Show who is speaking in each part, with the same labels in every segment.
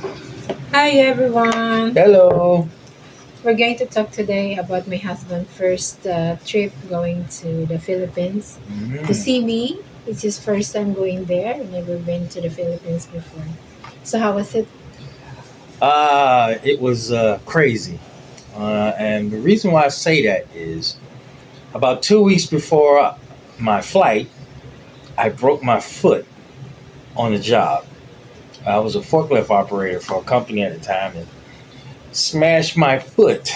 Speaker 1: Hi everyone.
Speaker 2: Hello.
Speaker 1: We're going to talk today about my husband's first trip going to the Philippines to
Speaker 2: Mm.
Speaker 1: see me. It's his first time going there. Never been to the Philippines before. So how was it?
Speaker 2: It was crazy. And the reason why I say that is about 2 weeks before my flight, I broke my foot on the job. I was a forklift operator for a company at the time and smashed my foot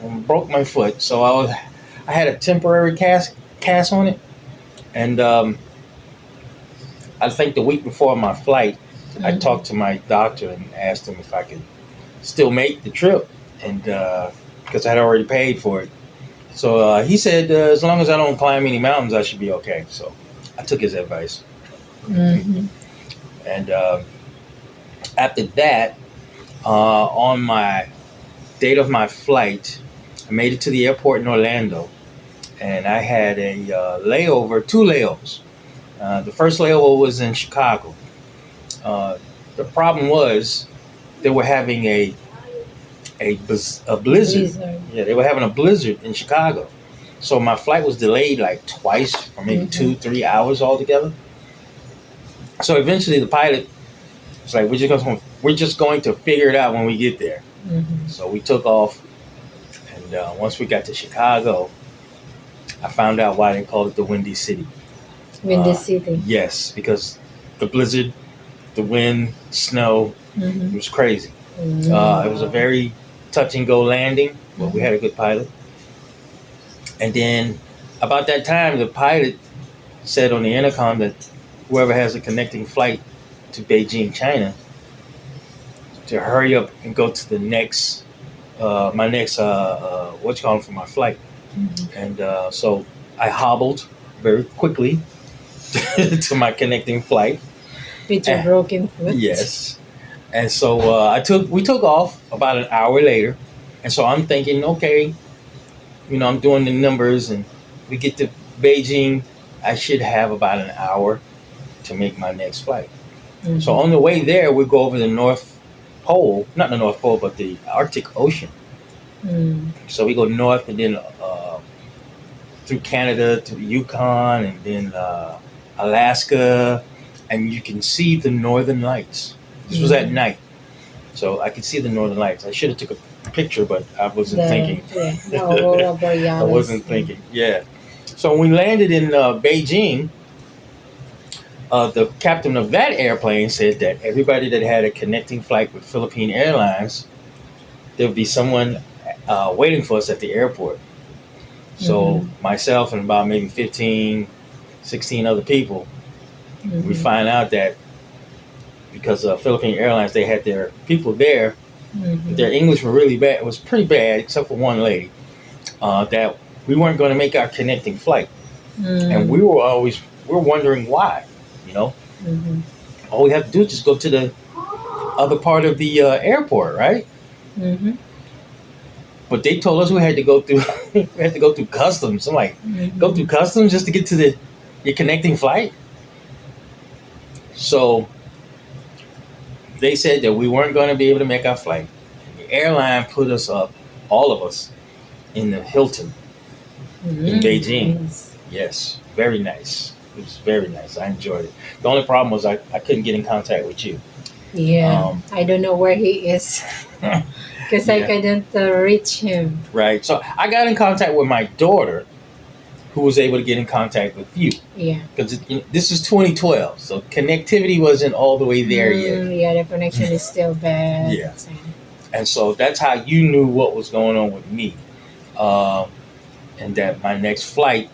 Speaker 2: and broke my foot. So I had a temporary cast on it. And I think the week before my flight, I
Speaker 1: Mhm.
Speaker 2: talked to my doctor and asked him if I could still make the trip. And because I had already paid for it. So he said, as long as I don't climb any mountains, I should be okay. So I took his advice.
Speaker 1: Mhm.
Speaker 2: And after that, on my date of my flight, I made it to the airport in Orlando. And I had a layover, two layovers. The first layover was in Chicago. Uh, the problem was they were having a blizzard.
Speaker 1: Blizzard.
Speaker 2: Yeah, they were having a blizzard in Chicago. So my flight was delayed like twice for maybe
Speaker 1: Mhm.
Speaker 2: 2, 3 hours altogether. So eventually the pilot was like, we're just going to figure it out when we get there.
Speaker 1: Mhm.
Speaker 2: So we took off, and once we got to Chicago, I found out why they called it the Windy City.
Speaker 1: Windy City.
Speaker 2: Yes, because the blizzard, the wind, snow, it
Speaker 1: Mhm.
Speaker 2: was crazy. It was a
Speaker 1: Wow.
Speaker 2: very touch and go landing, but we
Speaker 1: Mhm.
Speaker 2: had a good pilot. And then about that time, the pilot said on the intercom that whoever has a connecting flight to Beijing, China, to hurry up and go to the next, my next, what you call it for my flight.
Speaker 1: Mhm.
Speaker 2: And so I hobbled very quickly to my connecting flight.
Speaker 1: With your
Speaker 2: Eh,
Speaker 1: broken foot.
Speaker 2: yes. And so we took off about an hour later. And so I'm thinking, okay, I'm doing the numbers and we get to Beijing. I should have about an hour to make my next flight. So
Speaker 1: Mhm.
Speaker 2: on the way there, we go over the North Pole, not the North Pole, but the Arctic Ocean.
Speaker 1: Mm.
Speaker 2: So we go north and then through Canada to Yukon and then Alaska, and you can see the Northern Lights. This was at
Speaker 1: Mhm.
Speaker 2: night, so I could see the Northern Lights. I should have took a picture, but I wasn't
Speaker 1: The
Speaker 2: thinking.
Speaker 1: yeah, the Aurora
Speaker 2: I
Speaker 1: Borealis.
Speaker 2: wasn't thinking. Yeah. So when we landed in Beijing, the captain of that airplane said that everybody that had a connecting flight with Philippine Airlines, there would be someone waiting for us at the airport. So
Speaker 1: Mhm.
Speaker 2: myself and about maybe 15, 16 other people, we
Speaker 1: Mhm.
Speaker 2: find out that because Philippine Airlines, they had their people there, but
Speaker 1: Mhm.
Speaker 2: their English were really bad. It was pretty bad, except for one lady, that we weren't going to make our connecting flight. And
Speaker 1: Mm.
Speaker 2: we're wondering why, you know.
Speaker 1: Mhm.
Speaker 2: All we have to do is just go to the other part of the airport, right?
Speaker 1: Mhm.
Speaker 2: But they told us we had to go through we had to go through customs. I'm like, go through
Speaker 1: Mhm.
Speaker 2: customs just to get to the your connecting flight. So they said that we weren't going to be able to make our flight. And the airline put us up, all of us, in the Hilton in
Speaker 1: Mm.
Speaker 2: Beijing.
Speaker 1: Nice.
Speaker 2: Yes, very nice. It was very nice. I enjoyed it. The only problem was I couldn't get in contact with you.
Speaker 1: Yeah,
Speaker 2: Um,
Speaker 1: I don't know where he is because I
Speaker 2: yeah,
Speaker 1: couldn't reach him.
Speaker 2: right. So I got in contact with my daughter, who was able to get in contact with you
Speaker 1: Yeah.
Speaker 2: because this is 2012, so connectivity wasn't all the way there yet.
Speaker 1: Yeah, the connection is still bad
Speaker 2: Yeah,
Speaker 1: that time.
Speaker 2: and so that's how you knew what was going on with me, um, and that my next flight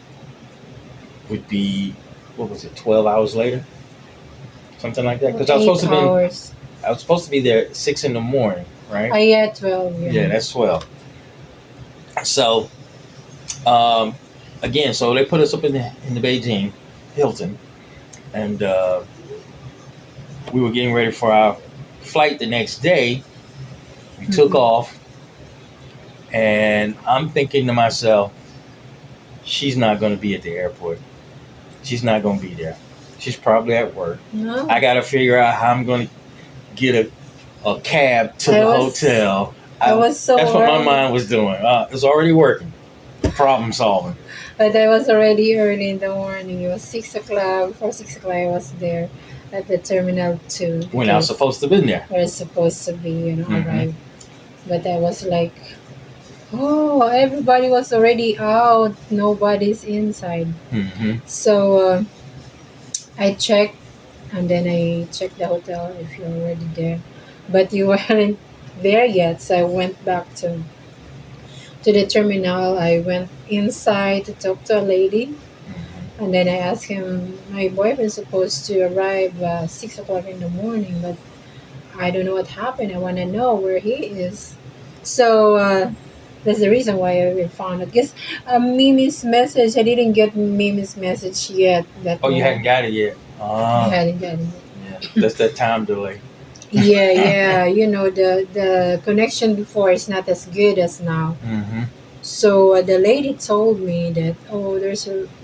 Speaker 2: would be, what was it, 12 hours later, something like that.
Speaker 1: Oh,
Speaker 2: Because
Speaker 1: eight hours.
Speaker 2: I was supposed to be there at 6 in the morning, right?
Speaker 1: Yeah, 12.
Speaker 2: Yeah,
Speaker 1: Yeah.
Speaker 2: that's 12. So um, again, so they put us up in the Beijing Hilton, and we were getting ready for our flight the next day. We took
Speaker 1: Mhm.
Speaker 2: off, and I'm thinking to myself, she's not going to be at the airport. She's not going to be there. She's probably at work.
Speaker 1: No.
Speaker 2: I got to figure out how I'm going to get a cab to
Speaker 1: I
Speaker 2: the
Speaker 1: was
Speaker 2: hotel.
Speaker 1: I was
Speaker 2: That's
Speaker 1: so
Speaker 2: what my
Speaker 1: early,
Speaker 2: mind was doing. It's already working. Problem solving.
Speaker 1: but I was already early in the morning. It was 6 o'clock. Before 6 o'clock, I was there at the terminal two
Speaker 2: When I was
Speaker 1: because
Speaker 2: supposed to be there.
Speaker 1: we're supposed to be,
Speaker 2: Mm-hmm.
Speaker 1: arrive. But I was like, oh, everybody was already out. Nobody's inside.
Speaker 2: Mm-hmm.
Speaker 1: So I checked, and then I checked the hotel if you're already there, but you weren't there yet. So I went back to the terminal. I went inside to talk to a lady,
Speaker 2: Mm-hmm.
Speaker 1: and then I asked him, my boyfriend's supposed to arrive 6 o'clock in the morning, but I don't know what happened. I want to know where he is. So that's the reason why I found it. Because Mimi's message, I didn't get Mimi's message yet that
Speaker 2: Oh, you hadn't
Speaker 1: morning.
Speaker 2: got it yet.
Speaker 1: I
Speaker 2: Ah,
Speaker 1: hadn't gotten it.
Speaker 2: yeah. That's that time delay.
Speaker 1: Yeah, yeah. The connection before is not as good as now.
Speaker 2: Mm-hmm.
Speaker 1: So the lady told me that, oh,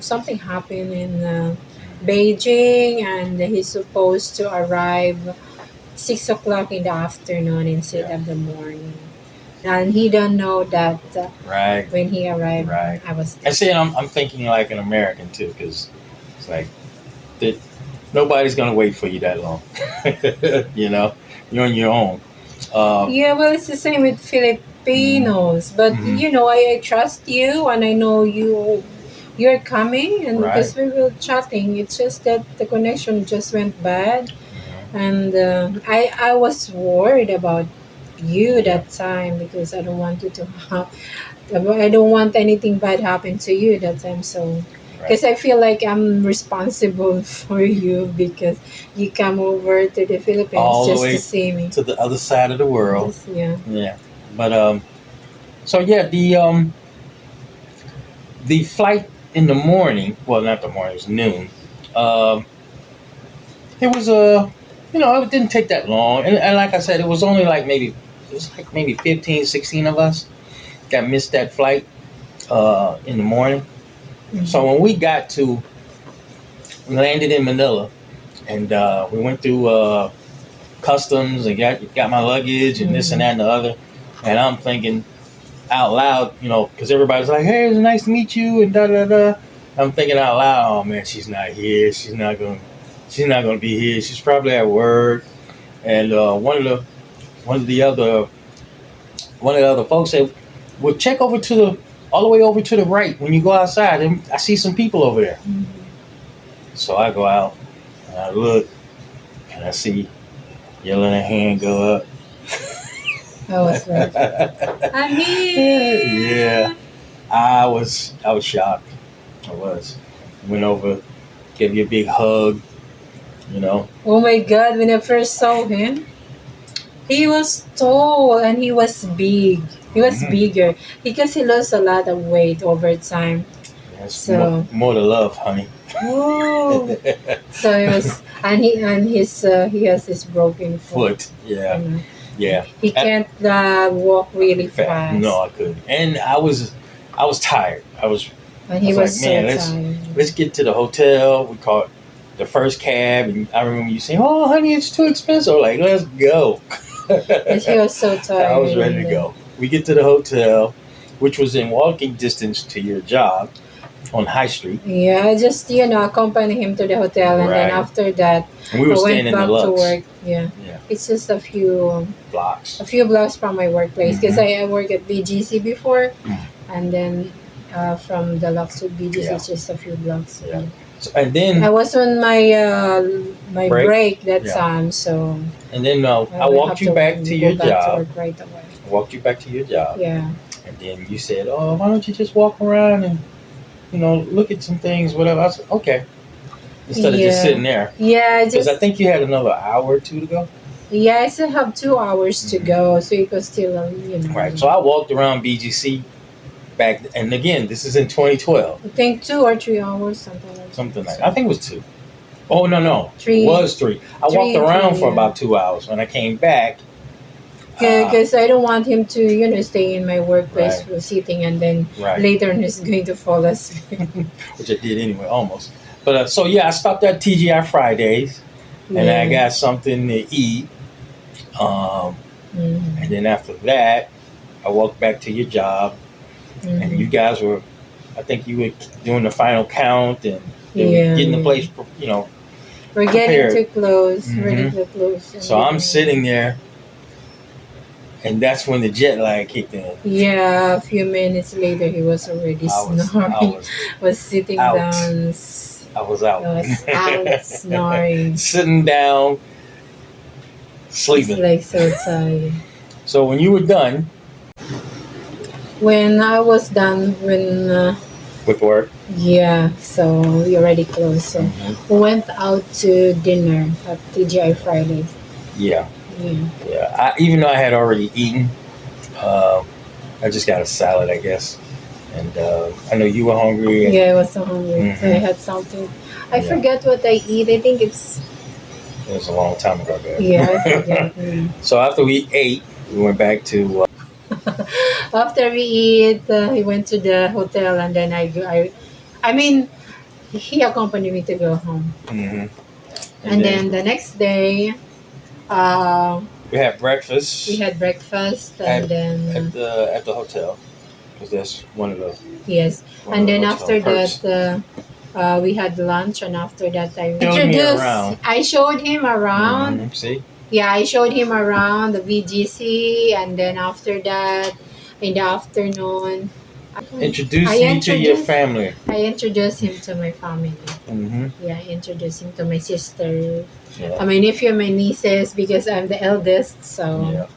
Speaker 1: something happened in Beijing, and he's supposed to arrive 6 o'clock in the afternoon instead
Speaker 2: Yeah.
Speaker 1: of the morning. And he don't know that
Speaker 2: Right.
Speaker 1: when he arrived,
Speaker 2: Right.
Speaker 1: I was
Speaker 2: And
Speaker 1: there.
Speaker 2: see, I'm thinking like an American too, because it's like that nobody's gonna wait for you that long. you know, you're on your own. Uh,
Speaker 1: Yeah, well, it's the same with
Speaker 2: mm-hmm.
Speaker 1: Filipinos, but
Speaker 2: Mm-hmm.
Speaker 1: I trust you, and I know you're coming, and
Speaker 2: Right.
Speaker 1: because we were chatting, it's just that the connection just went bad,
Speaker 2: Mm-hmm.
Speaker 1: and I was worried about you
Speaker 2: Yeah.
Speaker 1: that time because I don't want you to have, I don't want anything bad happen to you that time. So
Speaker 2: Right.
Speaker 1: because I feel like I'm responsible for you because you come over to the Philippines
Speaker 2: All the
Speaker 1: just to
Speaker 2: way
Speaker 1: see me.
Speaker 2: to the other side of the world.
Speaker 1: Just yeah.
Speaker 2: Yeah. But so yeah, the flight in the morning. Well, not the morning. It was noon. Um, it was it didn't take that long, and like I said, it was only like maybe 15, 16 of us that missed that flight in the morning. So
Speaker 1: Mhm.
Speaker 2: when we landed in Manila, and we went through customs and got my luggage and this and
Speaker 1: Mhm.
Speaker 2: that and the other, and I'm thinking out loud, because everybody's like, "Hey, it's nice to meet you," and da da da. I'm thinking out loud, "Oh man, she's not here. She's not going to be here. She's probably at work." And one of the other one of the other folks said, "Well, check over to the all the way over to the right when you go outside, and I see some people over there."
Speaker 1: Mhm.
Speaker 2: So I go out and I look and I see Yellow and Hand go up.
Speaker 1: I was like, I'm
Speaker 2: Yeah,
Speaker 1: here.
Speaker 2: I was shocked. I was. Went over, gave you a big hug. You know.
Speaker 1: Oh my God! When I first saw him, he was tall and he was big. He was
Speaker 2: Mm-hmm.
Speaker 1: bigger because he lost a lot of weight over time.
Speaker 2: That's
Speaker 1: So,
Speaker 2: more to love, honey.
Speaker 1: oh, so it was, and he has this broken foot.
Speaker 2: Foot.
Speaker 1: You
Speaker 2: Yeah.
Speaker 1: know,
Speaker 2: Yeah.
Speaker 1: he can't walk really
Speaker 2: Fat. No,
Speaker 1: fast,
Speaker 2: I couldn't. And I was tired.
Speaker 1: and
Speaker 2: I
Speaker 1: he
Speaker 2: was like,
Speaker 1: was so
Speaker 2: man,
Speaker 1: tired.
Speaker 2: let's get to the hotel. We caught the first cab, and I remember you saying, "Oh, honey, it's too expensive." I'm like, let's go.
Speaker 1: But he was so
Speaker 2: I was
Speaker 1: tired,
Speaker 2: ready to
Speaker 1: and
Speaker 2: go. We get to the hotel, which was in walking distance to your job on High Street.
Speaker 1: yeah, I just accompany him to the hotel, and then
Speaker 2: Right.
Speaker 1: after that,
Speaker 2: And we
Speaker 1: I
Speaker 2: were staying
Speaker 1: went
Speaker 2: in the
Speaker 1: back to
Speaker 2: Lux.
Speaker 1: work. Yeah,
Speaker 2: Yeah.
Speaker 1: it's just a
Speaker 2: Blocks.
Speaker 1: few blocks from my workplace because
Speaker 2: Mm-hmm.
Speaker 1: I work at BGC before,
Speaker 2: Mm.
Speaker 1: and then from the Lux to BGC,
Speaker 2: Yeah.
Speaker 1: it's just a few blocks
Speaker 2: Yeah.
Speaker 1: away.
Speaker 2: So, and
Speaker 1: I
Speaker 2: then
Speaker 1: was on my
Speaker 2: break.
Speaker 1: break that
Speaker 2: Yeah.
Speaker 1: time, so
Speaker 2: And then
Speaker 1: I
Speaker 2: I
Speaker 1: will
Speaker 2: walked
Speaker 1: have
Speaker 2: you
Speaker 1: to
Speaker 2: back to
Speaker 1: go
Speaker 2: your
Speaker 1: back to
Speaker 2: job.
Speaker 1: work right away.
Speaker 2: I walked you back to your job.
Speaker 1: Yeah,
Speaker 2: And then you said, "Oh, why don't you just walk around and look at some things, whatever." I said, "Okay," instead of just
Speaker 1: yeah,
Speaker 2: sitting there,
Speaker 1: yeah.
Speaker 2: because I
Speaker 1: Just
Speaker 2: think you had another hour or two to go.
Speaker 1: yeah, I still have 2 hours to
Speaker 2: Mm-hmm.
Speaker 1: go, so it was still
Speaker 2: Right. So I walked around BGC back, and again, this is in 2012,
Speaker 1: I think 2 or 3 hours, something like that.
Speaker 2: something like
Speaker 1: So
Speaker 2: I think it was two. Oh no, it
Speaker 1: three,
Speaker 2: was three. I walked around
Speaker 1: three.
Speaker 2: for
Speaker 1: Yeah.
Speaker 2: about 2 hours. When I came back,
Speaker 1: Because I don't want him to, stay in my workplace
Speaker 2: right,
Speaker 1: for sitting and then
Speaker 2: right,
Speaker 1: later on he's going to fall asleep.
Speaker 2: which I did anyway, almost. But so yeah, I stopped at TGI Fridays, and I
Speaker 1: Yeah.
Speaker 2: got something to eat. And then after that, I walked back to your job, and you guys were, I think you were doing the final count, and they were getting the place,
Speaker 1: we're
Speaker 2: prepared.
Speaker 1: getting too close. Ready
Speaker 2: Mm-hmm.
Speaker 1: to close.
Speaker 2: So I'm sitting there, and that's when the jet lag kicked in.
Speaker 1: Yeah, a few minutes later, he was already snoring. Was sitting
Speaker 2: out.
Speaker 1: down.
Speaker 2: I was out.
Speaker 1: Was out snoring.
Speaker 2: Sitting down, sleeping.
Speaker 1: It's like so tired.
Speaker 2: So when you were done,
Speaker 1: when I was done,
Speaker 2: with work,
Speaker 1: yeah, so we already closed. So we went out to dinner at TGI Fridays.
Speaker 2: Yeah.
Speaker 1: Yeah.
Speaker 2: Even though I had already eaten, I just got a salad, I guess. And I know you were hungry.
Speaker 1: Yeah, I was so hungry. So I had something. I forget what I eat. I think it
Speaker 2: was a long time ago, guys.
Speaker 1: Yeah, I forget.
Speaker 2: So after we ate, we went back to.
Speaker 1: After we eat, he went to the hotel, and then I mean, he accompanied me to go home. And then the next day,
Speaker 2: we had breakfast.
Speaker 1: And then
Speaker 2: at the hotel, because that's one of the.
Speaker 1: Yes, and then after that, we had lunch, and after that, I showed him around.
Speaker 2: See.
Speaker 1: Yeah, I showed him around the VGC, and then after that, in the afternoon,
Speaker 2: introduced me to your family.
Speaker 1: I introduced him to my family. Yeah, I introduced him to my sister, my nephew, and my nieces, because I'm the eldest. So,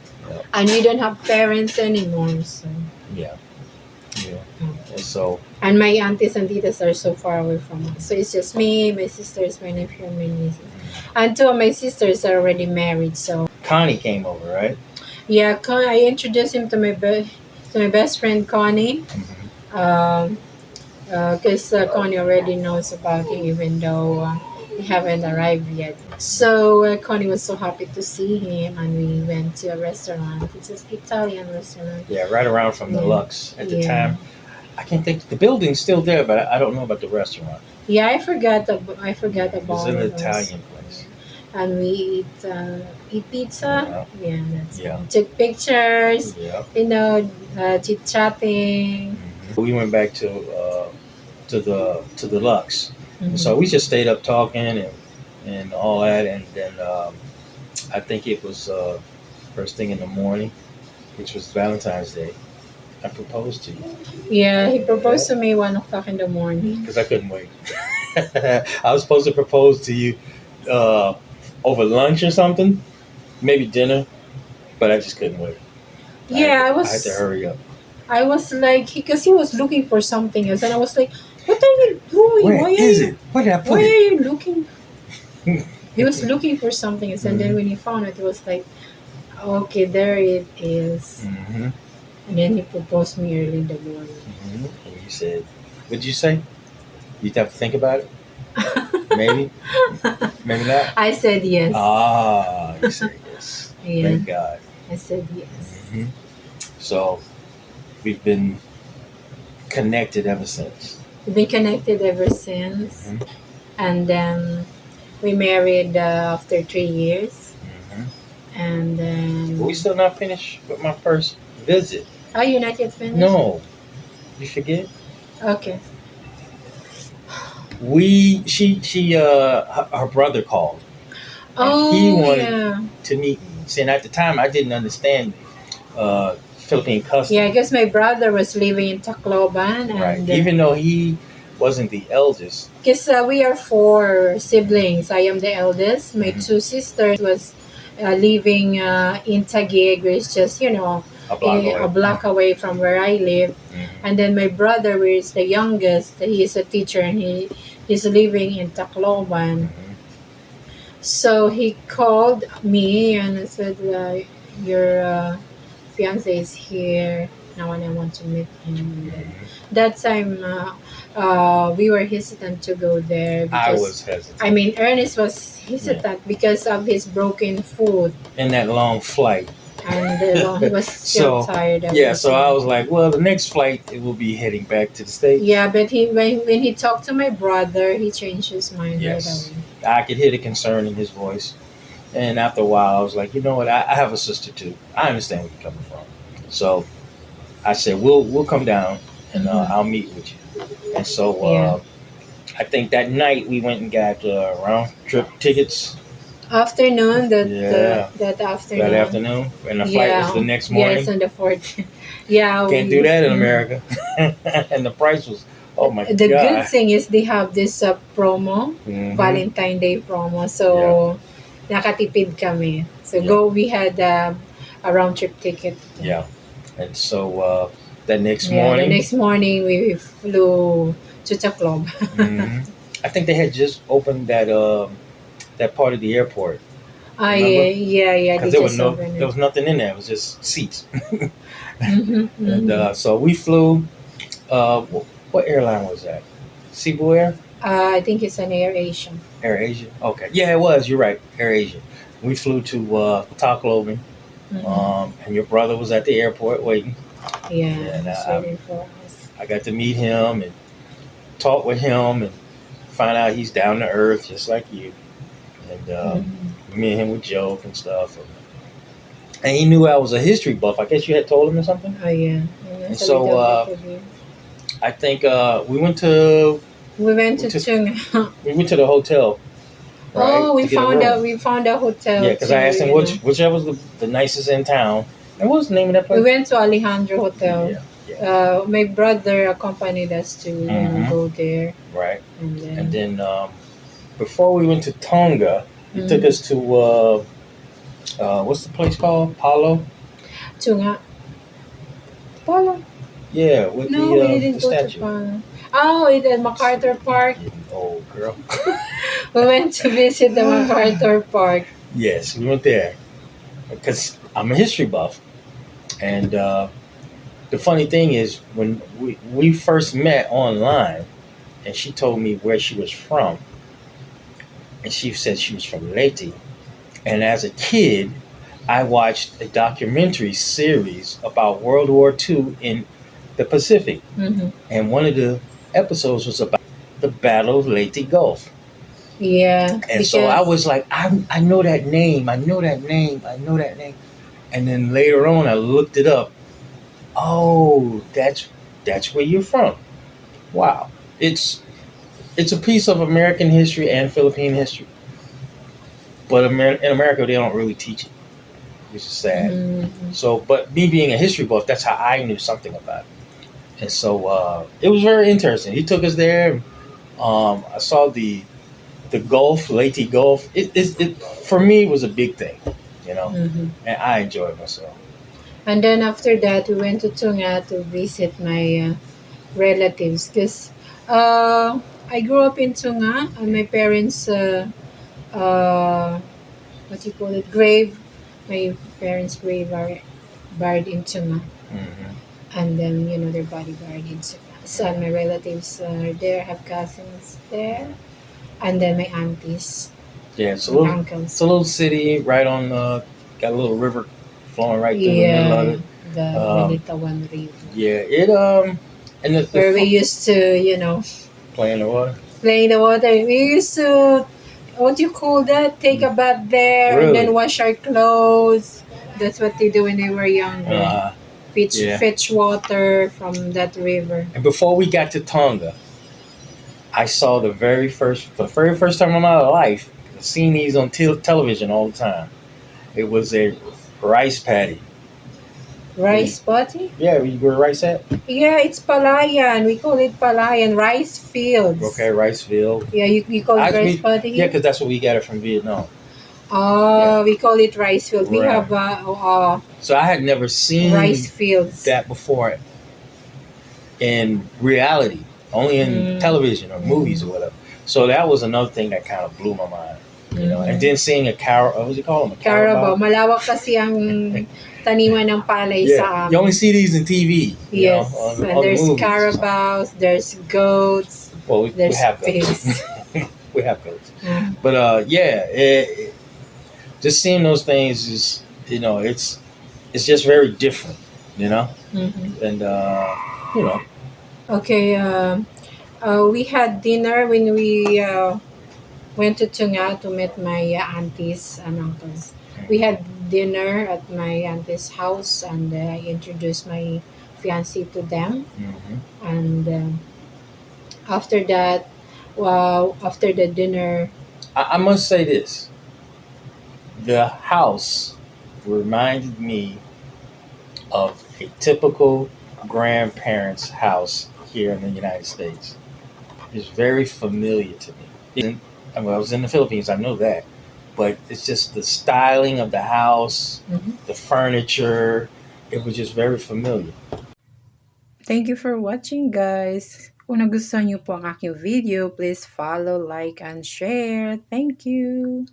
Speaker 1: and we don't have parents anymore. So,
Speaker 2: So.
Speaker 1: And my aunties and titas are so far away from us. So it's just me, my sisters, my nephew, and my nieces. And two of my sisters are already married. So
Speaker 2: Connie came over, right?
Speaker 1: Yeah, I introduced him to my best friend Connie. Because Connie already knows about him, even though he haven't arrived yet. So Connie was so happy to see him, and we went to a restaurant. It's an Italian restaurant.
Speaker 2: Yeah, right around from the Lux at the time. I can't think. The building's still there, but I don't know about the restaurant.
Speaker 1: Yeah, I forgot about
Speaker 2: it. Was an Italian place.
Speaker 1: And we eat pizza.
Speaker 2: Yeah,
Speaker 1: that's it. Took pictures. Chit chatting.
Speaker 2: We went back to the Lux. So we just stayed up talking and all that, and then I think it was first thing in the morning, which was Valentine's Day. I proposed to you.
Speaker 1: Yeah, he proposed to me 1:00 in the morning.
Speaker 2: Because I couldn't wait. I was supposed to propose to you over lunch or something, maybe dinner, but I just couldn't wait. I had to hurry up.
Speaker 1: I was like, because he was looking for something else, and I was like, "What are you doing?
Speaker 2: Where is it? Where did I put it?
Speaker 1: Why are you looking?" He was looking for something else, and then when he found it, he was like, "Okay, there it is." And then he proposed me early in the morning.
Speaker 2: And you said, what did you say? You'd have to think about it? Maybe? Maybe not?
Speaker 1: I said yes.
Speaker 2: Ah, you said yes. Thank God.
Speaker 1: I said yes.
Speaker 2: So, we've been connected ever since.
Speaker 1: We've been connected ever since. And then we married after 3 years. And then...
Speaker 2: But we still not finished with my first visit.
Speaker 1: Oh, you're not yet finished?
Speaker 2: No. You forget?
Speaker 1: Okay.
Speaker 2: Her brother called.
Speaker 1: Oh,
Speaker 2: he wanted to meet me. See, and at the time, I didn't understand Philippine customs.
Speaker 1: Yeah, I guess my brother was living in Tacloban.
Speaker 2: Right. Even though he wasn't the eldest.
Speaker 1: Because we are 4 siblings. I am the eldest. My 2 sisters was living in Taguig, which is just, a block away from where I live. And then my brother, who is the youngest, he is a teacher, and he's living in Tacloban. So he called me and I said, your fiance is here now and I want to meet him. And that time we were hesitant to go there.
Speaker 2: I was hesitant.
Speaker 1: I mean, Ernest was hesitant because of his broken foot.
Speaker 2: And that long flight.
Speaker 1: And he was still tired.
Speaker 2: So I was like, well, the next flight, it will be heading back to the States.
Speaker 1: Yeah, but when he talked to my brother, he changed his mind right away.
Speaker 2: I could hear the concern in his voice. And after a while, I was like, you know what? I have a sister too. I understand where you're coming from. So I said, we'll come down and
Speaker 1: Mhm.
Speaker 2: I'll meet with you. And so
Speaker 1: Yeah.
Speaker 2: I think that night we went and got round trip tickets.
Speaker 1: Afternoon,
Speaker 2: Yeah,
Speaker 1: that
Speaker 2: that
Speaker 1: afternoon.
Speaker 2: afternoon, and the flight was the
Speaker 1: Yeah.
Speaker 2: next
Speaker 1: Yes,
Speaker 2: morning.
Speaker 1: on the 14th. Yeah,
Speaker 2: Can't do that in
Speaker 1: mm.
Speaker 2: America. And the price was, oh my
Speaker 1: The good
Speaker 2: god.
Speaker 1: thing is they have this promo,
Speaker 2: Hmm.
Speaker 1: Valentine Day promo.
Speaker 2: Yeah,
Speaker 1: So, nakatipid kami. So,
Speaker 2: yeah,
Speaker 1: we had a round trip ticket.
Speaker 2: yeah. And so that next
Speaker 1: Yeah, the
Speaker 2: morning,
Speaker 1: next morning we flew to Tacloban.
Speaker 2: hmm I think they had just opened that part of the airport.
Speaker 1: Yeah,
Speaker 2: Remember?
Speaker 1: yeah,
Speaker 2: Because
Speaker 1: they just
Speaker 2: there
Speaker 1: opened
Speaker 2: was nothing in there. It was just seats.
Speaker 1: it. Mm-hmm,
Speaker 2: And
Speaker 1: mm-hmm.
Speaker 2: so we flew. What airline was that? Cebu Air?
Speaker 1: I think it's an Air Asia.
Speaker 2: Air Asia? Okay. Yeah, it was. You're right. Air Asia. We flew to Tacloban,
Speaker 1: Mm-hmm.
Speaker 2: and your brother was at the airport waiting.
Speaker 1: Yeah,
Speaker 2: Yeah, and
Speaker 1: it's waiting for us.
Speaker 2: I got to meet him and talk with him and find out he's down to earth just like you. And
Speaker 1: Mm-hmm.
Speaker 2: me and him would joke and stuff. And he knew I was a history buff. I guess you had told him or something.
Speaker 1: Oh, yeah.
Speaker 2: And
Speaker 1: So we
Speaker 2: so
Speaker 1: done both of you.
Speaker 2: I think we went to
Speaker 1: We went to
Speaker 2: to
Speaker 1: Tonga.
Speaker 2: we went to the hotel, right,
Speaker 1: Oh,
Speaker 2: to get a room.
Speaker 1: we found a
Speaker 2: Yeah,
Speaker 1: hotel
Speaker 2: because
Speaker 1: to,
Speaker 2: I asked him whichever was the nicest in town. And what was the name of that
Speaker 1: we
Speaker 2: place?
Speaker 1: went to Alejandro Hotel.
Speaker 2: Yeah, yeah.
Speaker 1: My brother accompanied us to,
Speaker 2: Hmm.
Speaker 1: go there.
Speaker 2: Right.
Speaker 1: And
Speaker 2: And
Speaker 1: then,
Speaker 2: then before we went to Tonga, he took
Speaker 1: mm,
Speaker 2: us to what's the place called? Palo.
Speaker 1: Tunga. Pala.
Speaker 2: Yeah, with
Speaker 1: No, we
Speaker 2: the
Speaker 1: didn't go to
Speaker 2: statue.
Speaker 1: Pala. Oh, it at MacArthur Park.
Speaker 2: Getting old, girl.
Speaker 1: We went to visit the MacArthur Park.
Speaker 2: Yes, we went there because I'm a history buff, and the funny thing is when we first met online, and she told me where she was from, and she said she was from Leyte. And as a kid, I watched a documentary series about World War II in the Pacific,
Speaker 1: Hmm.
Speaker 2: and one of the episodes was about the Battle of Leyte Gulf.
Speaker 1: Yeah,
Speaker 2: And so I
Speaker 1: because
Speaker 2: was like, I know that name, I know that name, I know that name. And then later on, I looked it up. Oh, that's where you're from. Wow, it's a piece of American history and Philippine history, but in America they don't really teach it, which is sad.
Speaker 1: mhm.
Speaker 2: So, but me being a history buff, that's how I knew something about it. And so it was very interesting. He took us there. I saw the Gulf, Leyte Gulf. It for me it was a big thing, you know,
Speaker 1: Mhm.
Speaker 2: and I enjoyed myself.
Speaker 1: And then after that, we went to Tunga to visit my relatives because I grew up in Tunga and my parents, what do you call it, grave. My parents' grave are buried in Tunga.
Speaker 2: Hmm.
Speaker 1: And then, their body buried in Tunga. So my relatives are there, have cousins there. And then my aunties,
Speaker 2: Yeah,
Speaker 1: my
Speaker 2: it's
Speaker 1: uncles.
Speaker 2: a little city right on. Got a little river flowing right through the middle of
Speaker 1: Yeah,
Speaker 2: it.
Speaker 1: the
Speaker 2: Um,
Speaker 1: Balitawan River.
Speaker 2: yeah, it and the
Speaker 1: Where we used to,
Speaker 2: play in the water.
Speaker 1: play in the water. We used to, what do you call that? Take a bath there and then
Speaker 2: Really?
Speaker 1: wash our clothes. That's what they do when they were younger.
Speaker 2: Uh, yeah.
Speaker 1: Fetch water from that river.
Speaker 2: And before we got to Tonga, I saw for the very first time in my life, seeing these on television all the time. It was a rice paddy.
Speaker 1: Rice potty?
Speaker 2: Yeah, where rice at?
Speaker 1: Yeah, it's palayan. We call it palayan. Rice fields.
Speaker 2: Okay, Riceville.
Speaker 1: Yeah, you call it rice potty
Speaker 2: Yeah,
Speaker 1: here?
Speaker 2: because that's what we got it from Vietnam.
Speaker 1: Oh,
Speaker 2: Yeah,
Speaker 1: we call it rice field. We
Speaker 2: right.
Speaker 1: have
Speaker 2: So I had never seen
Speaker 1: rice fields.
Speaker 2: that before in reality, only in
Speaker 1: Mm.
Speaker 2: television or movies or whatever. So that was another thing that kind of blew my mind, you know. And
Speaker 1: Mhm.
Speaker 2: then seeing a cow, what was it called? A
Speaker 1: Carabao.
Speaker 2: carabao.
Speaker 1: Malawak kasi ang taniman ng palay
Speaker 2: Yeah,
Speaker 1: sa
Speaker 2: you only
Speaker 1: amin.
Speaker 2: see these in TV, you know,
Speaker 1: Yes. And
Speaker 2: on the
Speaker 1: there's
Speaker 2: movies.
Speaker 1: carabaos, there's goats,
Speaker 2: Well, we
Speaker 1: there's
Speaker 2: have
Speaker 1: pigs.
Speaker 2: goats. We have goats.
Speaker 1: Mm.
Speaker 2: But yeah, just seeing those things is, it's just very different, you know.
Speaker 1: Mhm.
Speaker 2: And you know,
Speaker 1: Okay. We had dinner when we went to Tonga to meet my aunties and uncles. We
Speaker 2: Mhm.
Speaker 1: had dinner at my auntie's house, and I introduced my fiancé to them.
Speaker 2: Mhm.
Speaker 1: And after that, well, after the dinner,
Speaker 2: I must say this: the house reminded me of a typical grandparent's house here in the United States. It's very familiar to me. I was in the Philippines, I know that, but it's just the styling of the house,
Speaker 1: mhm.
Speaker 2: the furniture. It was just very familiar.
Speaker 1: Thank you for watching, guys. Kung nagustuhan niyo po ang aking video, please follow, like, and share. Thank you.